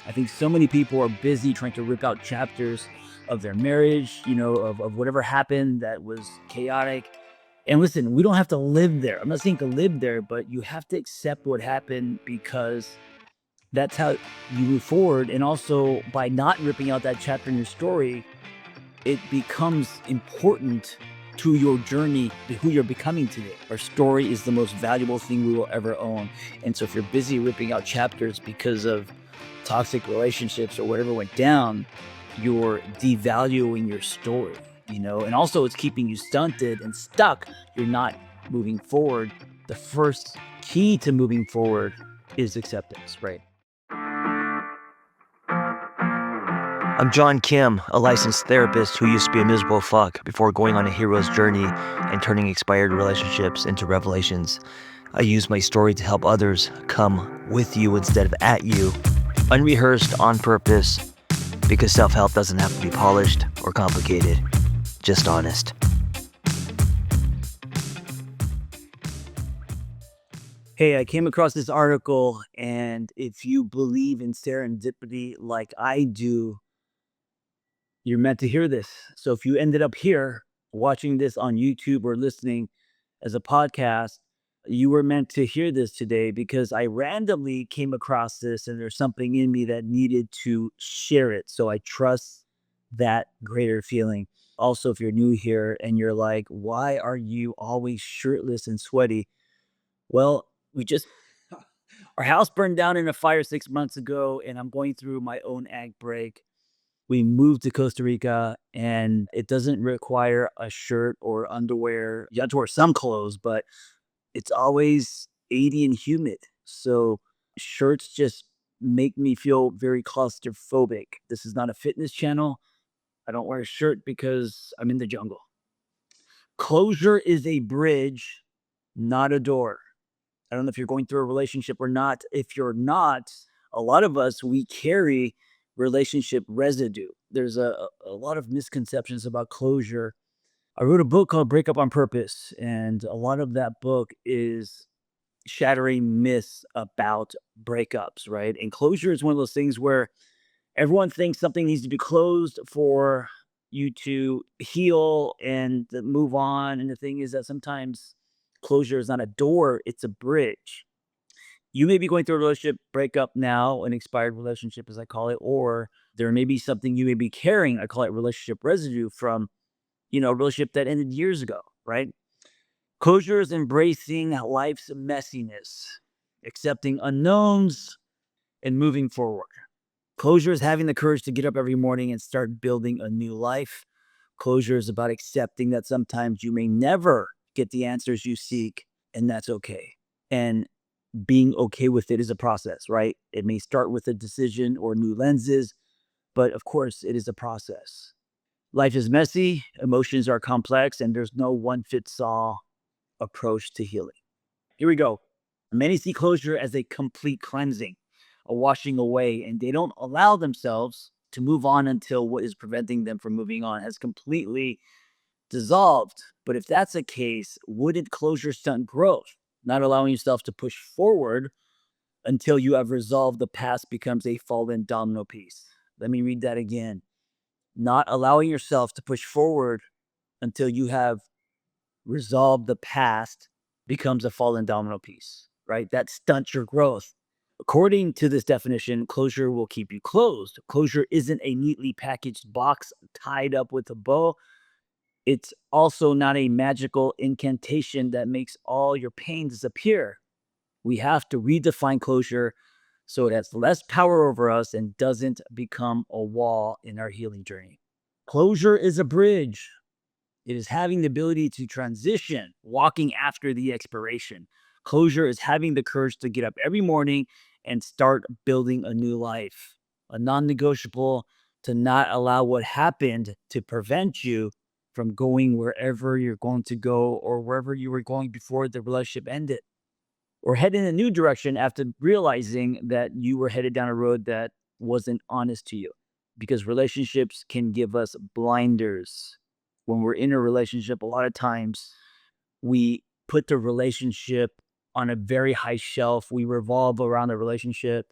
I think so many people are busy trying to rip out chapters of their marriage, of whatever happened that was chaotic. And listen, we don't have to live there. I'm not saying to live there, but you have to accept what happened because that's how you move forward. And also, by not ripping out that chapter in your story, it becomes important to your journey, to who you're becoming today. Our story is the most valuable thing we will ever own. And so if you're busy ripping out chapters because of toxic relationships or whatever went down, you're devaluing your story, and also it's keeping you stunted and stuck. You're not moving forward. The first key to moving forward is acceptance, right? I'm John Kim, a licensed therapist who used to be a miserable fuck before going on a hero's journey and turning expired relationships into revelations. I use my story to help others come with you instead of at you, unrehearsed on purpose, because self-help doesn't have to be polished or complicated, just honest. Hey, I came across this article, and if you believe in serendipity like I do, you're meant to hear this. So if you ended up here watching this on YouTube or listening as a podcast, you were meant to hear this today because I randomly came across this and there's something in me that needed to share it. So I trust that greater feeling. Also, if you're new here and you're like, why are you always shirtless and sweaty? Well, we just, our house burned down in a fire 6 months ago, and I'm going through my own ag break. We moved to Costa Rica and it doesn't require a shirt or underwear. You have to wear some clothes, but it's always 80 and humid. So shirts just make me feel very claustrophobic. This is not a fitness channel. I don't wear a shirt because I'm in the jungle. Closure is a bridge, not a door. I don't know if you're going through a relationship or not. If you're not, a lot of us, we carry relationship residue. There's a lot of misconceptions about closure. I wrote a book called Break Up on Purpose, and a lot of that book is shattering myths about breakups, right? And closure is one of those things where everyone thinks something needs to be closed for you to heal and to move on. And the thing is that sometimes closure is not a door, it's a bridge. You may be going through a relationship breakup now, an expired relationship, as I call it, or there may be something you may be carrying. I call it relationship residue from, a relationship that ended years ago, right? Closure is embracing life's messiness, accepting unknowns, and moving forward. Closure is having the courage to get up every morning and start building a new life. Closure is about accepting that sometimes you may never get the answers you seek, and that's okay. And being okay with it is a process, right? It may start with a decision or new lenses, but of course, it is a process. Life is messy, emotions are complex, and there's no one fits all approach to healing. Here we go. Many see closure as a complete cleansing, a washing away, and they don't allow themselves to move on until what is preventing them from moving on has completely dissolved. But if that's the case, wouldn't closure stunt growth? Not allowing yourself to push forward until you have resolved the past becomes a fallen domino piece. Let me read that again. Not allowing yourself to push forward until you have resolved the past becomes a fallen domino piece, right? That stunts your growth. According to this definition, closure will keep you closed. Closure isn't a neatly packaged box tied up with a bow. It's also not a magical incantation that makes all your pain disappear. We have to redefine closure so it has less power over us and doesn't become a wall in our healing journey. Closure is a bridge. It is having the ability to transition, walking after the expiration. Closure is having the courage to get up every morning and start building a new life. A non negotiable to not allow what happened to prevent you from going wherever you're going to go or wherever you were going before the relationship ended, or head in a new direction after realizing that you were headed down a road that wasn't honest to you. Because relationships can give us blinders. When we're in a relationship, a lot of times we put the relationship on a very high shelf. We revolve around the relationship.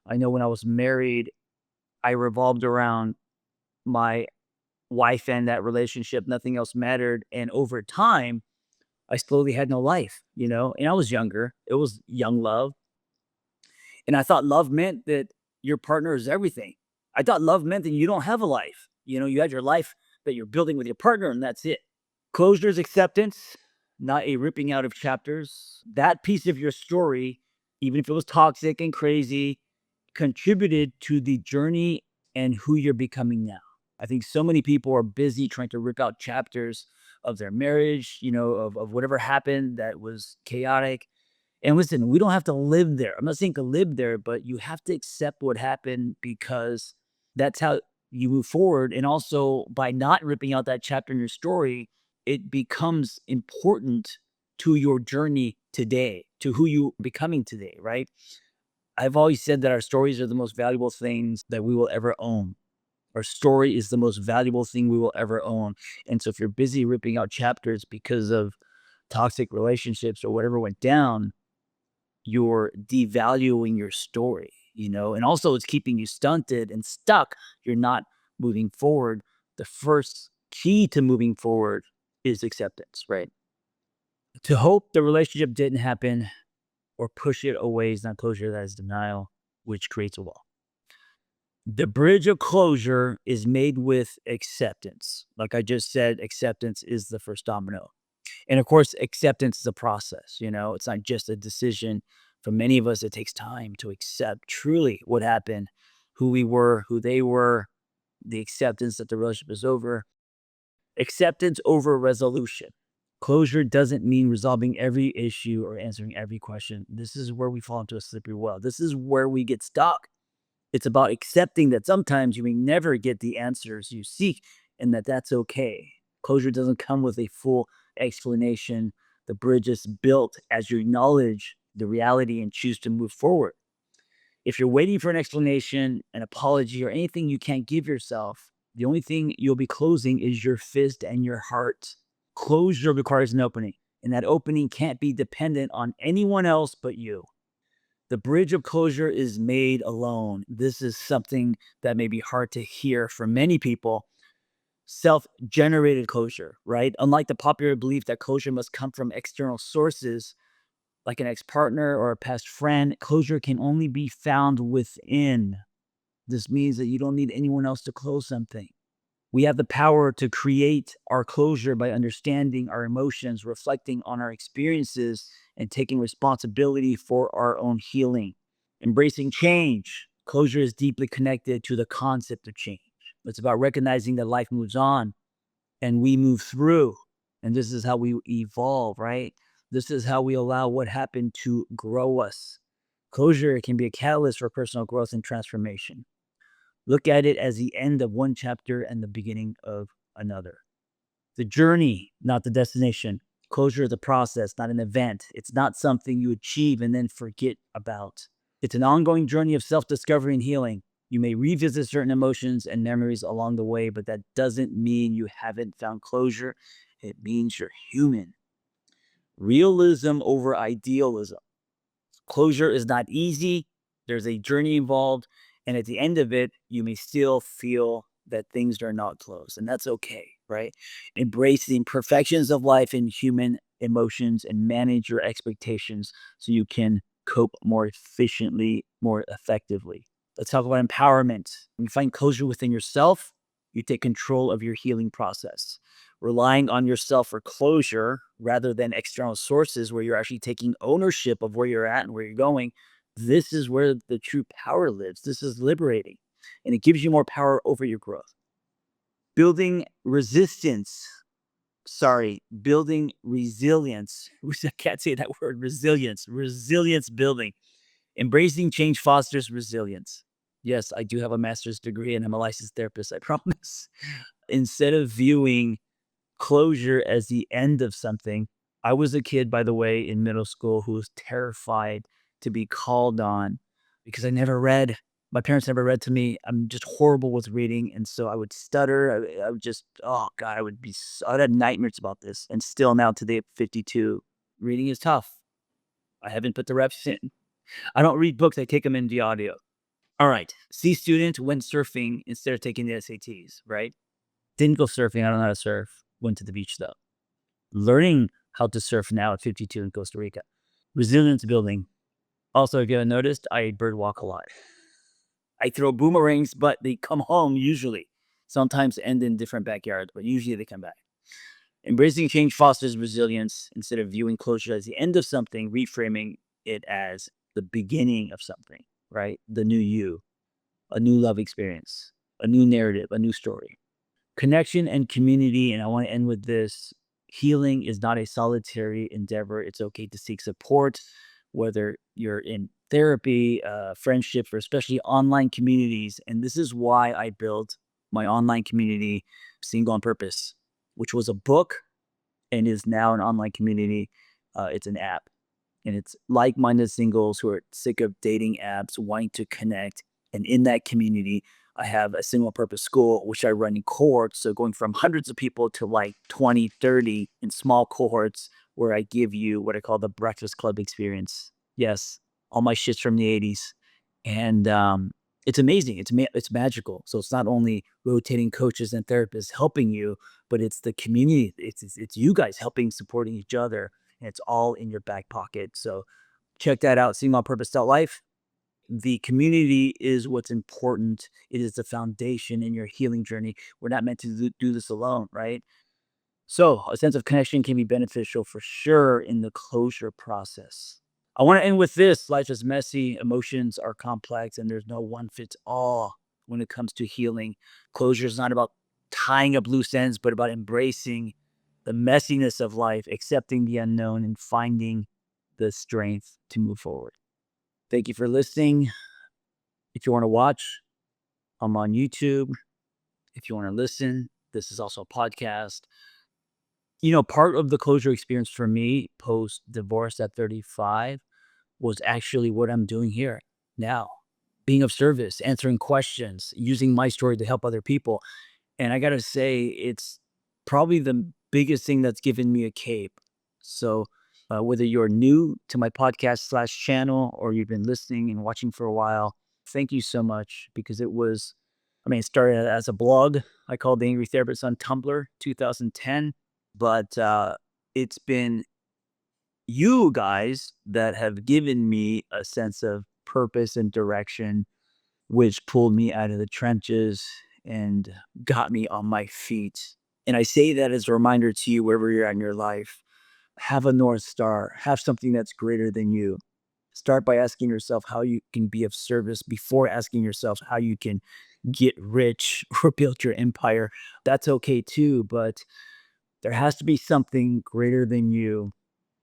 I know when I was married, I revolved around my wife and that relationship. Nothing else mattered. And over time, I slowly had no life, and I was younger. It was young love. And I thought love meant that your partner is everything. I thought love meant that you don't have a life. You had your life that you're building with your partner, and that's it. Closure is acceptance, not a ripping out of chapters. That piece of your story, even if it was toxic and crazy, contributed to the journey and who you're becoming now. I think so many people are busy trying to rip out chapters of their marriage, of whatever happened that was chaotic. And listen, we don't have to live there. I'm not saying to live there, but you have to accept what happened because that's how you move forward. And also, by not ripping out that chapter in your story, it becomes important to your journey today, to who you are becoming today, right? I've always said that our stories are the most valuable things that we will ever own. Our story is the most valuable thing we will ever own. And so if you're busy ripping out chapters because of toxic relationships or whatever went down, you're devaluing your story, and also it's keeping you stunted and stuck. You're not moving forward. The first key to moving forward is acceptance, right? To hope the relationship didn't happen or push it away is not closure, that is denial, which creates a wall. The bridge of closure is made with acceptance. Like I just said, acceptance is the first domino. And of course, acceptance is a process, it's not just a decision. For many of us, it takes time to accept truly what happened, who we were, who they were, the acceptance that the relationship is over. Acceptance over resolution. Closure doesn't mean resolving every issue or answering every question. This is where we fall into a slippery well. This is where we get stuck. It's about accepting that sometimes you may never get the answers you seek and that that's okay. Closure doesn't come with a full explanation. The bridge is built as you acknowledge the reality and choose to move forward. If you're waiting for an explanation, an apology, or anything you can't give yourself, the only thing you'll be closing is your fist and your heart. Closure requires an opening, and that opening can't be dependent on anyone else but you. The bridge of closure is made alone. This is something that may be hard to hear for many people. Self generated closure, right? Unlike the popular belief that closure must come from external sources, like an ex partner or a past friend, closure can only be found within. This means that you don't need anyone else to close something. We have the power to create our closure by understanding our emotions, reflecting on our experiences, and taking responsibility for our own healing. Embracing change. Closure is deeply connected to the concept of change. It's about recognizing that life moves on and we move through. And this is how we evolve, right? This is how we allow what happened to grow us. Closure can be a catalyst for personal growth and transformation. Look at it as the end of one chapter and the beginning of another. The journey, not the destination. Closure is a process, not an event. It's not something you achieve and then forget about. It's an ongoing journey of self discovery and healing. You may revisit certain emotions and memories along the way, but that doesn't mean you haven't found closure. It means you're human. Realism over idealism. Closure is not easy. There's a journey involved. And at the end of it, you may still feel that things are not closed. And that's okay, right? Embrace the imperfections of life and human emotions and manage your expectations so you can cope more efficiently, more effectively. Let's talk about empowerment. When you find closure within yourself, you take control of your healing process. Relying on yourself for closure rather than external sources where you're actually taking ownership of where you're at and where you're going, this is where the true power lives. This is liberating and it gives you more power over your growth. Building resistance. Sorry, building resilience. I can't say that word, resilience. Resilience building. Embracing change fosters resilience. Yes, I do have a master's degree and I'm a licensed therapist, I promise. Instead of viewing closure as the end of something. I was a kid, by the way, in middle school who was terrified to be called on because I never read. My parents never read to me. I'm just horrible with reading. And so I would stutter. I would just, oh God, I'd have nightmares about this. And still now today at 52, reading is tough. I haven't put the reps in. I don't read books. I take them in the audio. All right. C student went surfing instead of taking the SATs, right? Didn't go surfing. I don't know how to surf. Went to the beach though. Learning how to surf now at 52 in Costa Rica. Resilience building. Also, if you haven't noticed, I bird walk a lot. I throw boomerangs, but they come home usually. Sometimes end in different backyards, but usually they come back. Embracing change fosters resilience instead of viewing closure as the end of something, reframing it as the beginning of something, right? The new you, a new love experience, a new narrative, a new story. Connection and community. And I want to end with this: healing is not a solitary endeavor. It's okay to seek support, whether you're in therapy, friendships, or especially online communities. And this is why I built my online community, Single on Purpose, which was a book and is now an online community. It's an app, and it's like-minded singles who are sick of dating apps, wanting to connect. And in that community, I have a single purpose school, which I run in cohorts. So going from hundreds of people to like 20, 30 in small cohorts, where I give you what I call the Breakfast Club experience. Yes, all my shit's from the 80s. And it's amazing. It's magical. So it's not only rotating coaches and therapists helping you, but it's the community. It's you guys helping, supporting each other, and it's all in your back pocket. So check that out, seeingallpurpose.life. The community is what's important. It is the foundation in your healing journey. We're not meant to do this alone, right? So a sense of connection can be beneficial for sure in the closure process. I want to end with this: life is messy, emotions are complex, and there's no one fits all when it comes to healing. Closure is not about tying up loose ends, but about embracing the messiness of life, accepting the unknown, and finding the strength to move forward. Thank you for listening. If you want to watch, I'm on YouTube. If you want to listen, this is also a podcast. Part of the closure experience for me post divorce at 35 was actually what I'm doing here now: being of service, answering questions, using my story to help other people. And I got to say, it's probably the biggest thing that's given me a cape. So, whether you're new to my podcast slash channel or you've been listening and watching for a while, thank you so much, because it started as a blog I called The Angry Therapist on Tumblr, 2010. But it's been you guys that have given me a sense of purpose and direction, which pulled me out of the trenches and got me on my feet. And I say that as a reminder to you, wherever you're at in your life: have a North Star, have something that's greater than you. Start by asking yourself how you can be of service before asking yourself how you can get rich or build your empire. That's okay too, but there has to be something greater than you,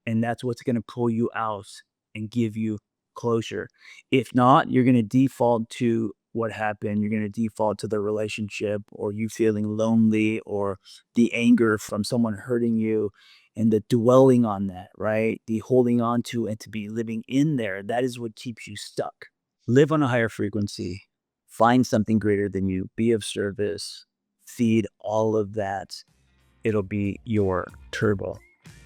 and that's what's going to pull you out and give you closure. If not, you're going to default to what happened. You're going to default to the relationship, or you feeling lonely, or the anger from someone hurting you, and the dwelling on that, right? The holding on to and to be living in there. That is what keeps you stuck. Live on a higher frequency. Find something greater than you. Be of service. Feed all of that. It'll be your turbo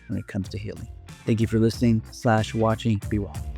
when it comes to healing. Thank you for listening/watching. Be well.